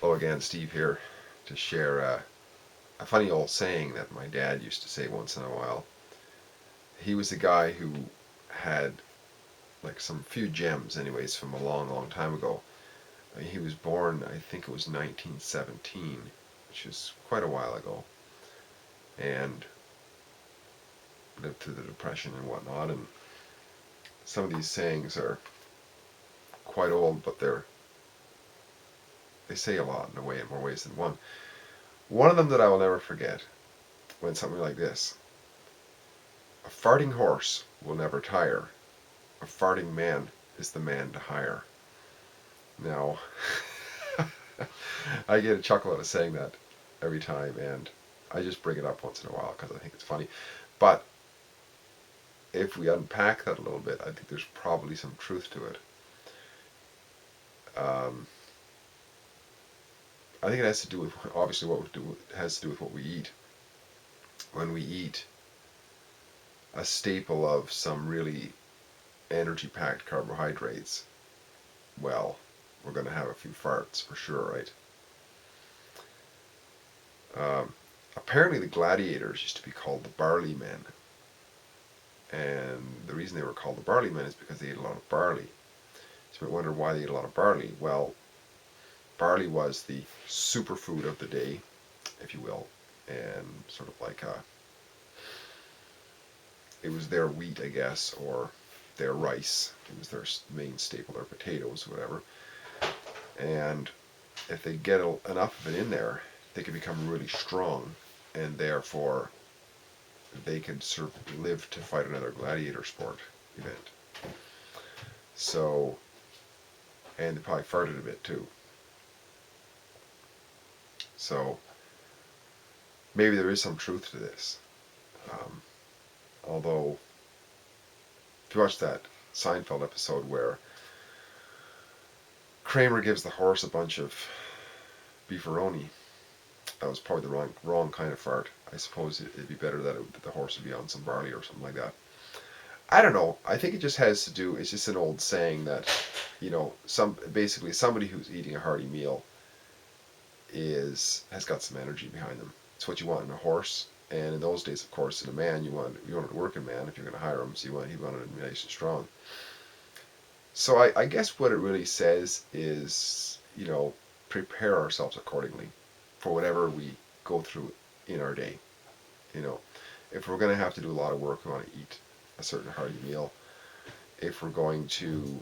Hello again, Steve here to share a funny old saying that my dad used to say once in a while. He was a guy who had like some few gems, anyways, from a long, long time ago. He was born, I think it was 1917, which is quite a while ago, and lived through the Depression and whatnot. And some of these sayings are quite old, but they say a lot in a way, in more ways than one. One of them that I will never forget went something like this: a farting horse will never tire. A farting man is the man to hire. Now, I get a chuckle out of saying that every time, and I just bring it up once in a while because I think it's funny. But if we unpack that a little bit, I think there's probably some truth to it. Um, I think it has to do with, obviously, what we do. It has to do with what we eat. When we eat a staple of some really energy-packed carbohydrates, well, we're going to have a few farts for sure, right? Apparently, the gladiators used to be called the barley men, and the reason they were called the barley men is because they ate a lot of barley. So we wonder why they ate a lot of barley. Well, barley was the superfood of the day, if you will, and sort of like it was their wheat, I guess, or their rice. It was their main staple, their potatoes, whatever. And if they get enough of it in there, they could become really strong, and therefore they could sort of live to fight another gladiator sport event. So, and they probably farted a bit too. So maybe there is some truth to this. Um, Although, if you watch that Seinfeld episode where Kramer gives the horse a bunch of beefaroni, that was probably the wrong kind of fart. I suppose it'd be better that the horse would be on some barley or something like that. I don't know. I think it just has to do. It's just an old saying that, basically somebody who's eating a hearty meal has got some energy behind them. It's what you want in a horse. And in those days, of course, in a man, you wanted a working man if you're going to hire him. So he wanted him nice and strong. So I guess what it really says is, prepare ourselves accordingly for whatever we go through in our day. You know, if we're going to have to do a lot of work, we want to eat a certain hearty meal. If we're going to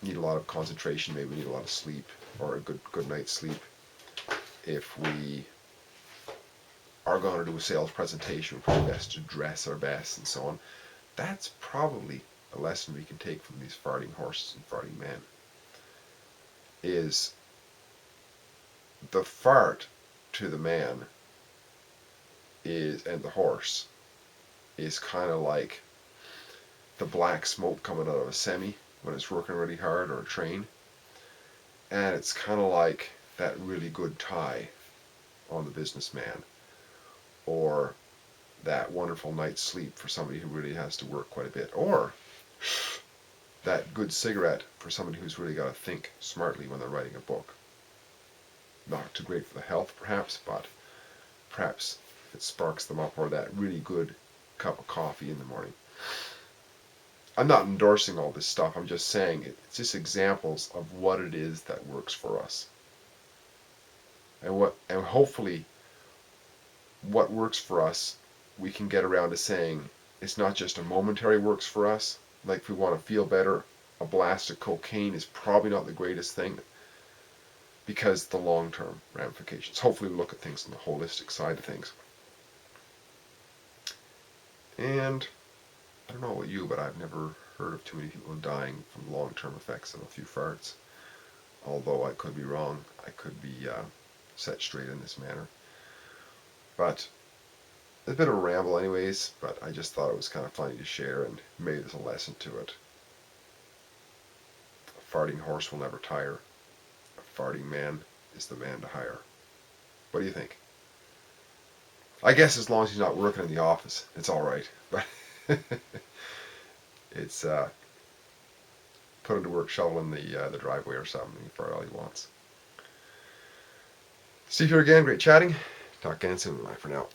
need a lot of concentration, maybe we need a lot of sleep or a good night's sleep. If we are going to do a sales presentation, we're probably best to dress our best and so on. That's probably a lesson we can take from these farting horses and farting men. Is the fart to the man and the horse is kind of like the black smoke coming out of a semi when it's working really hard, or a train. And it's kind of like that really good tie on the businessman, or that wonderful night's sleep for somebody who really has to work quite a bit, or that good cigarette for somebody who's really got to think smartly when they're writing a book. Not too great for the health, perhaps, but perhaps it sparks them up, or that really good cup of coffee in the morning. I'm not endorsing all this stuff. I'm just saying it's just examples of what it is that works for us. And hopefully what works for us, we can get around to saying it's not just a momentary works for us. Like if we want to feel better, a blast of cocaine is probably not the greatest thing, because the long-term ramifications. Hopefully we look at things on the holistic side of things. And I don't know about you, but I've never heard of too many people dying from long-term effects of a few farts. Although I could be wrong. I could be set straight in this manner. But it's a bit of a ramble anyways, but I just thought it was kind of funny to share, and maybe there's a lesson to it. A farting horse will never tire. A farting man is the man to hire. What do you think? I guess as long as he's not working in the office, it's all right. But it's put him to work shoveling the driveway or something. He fart all he wants. See you here again. Great chatting. Talk again soon. Bye for now.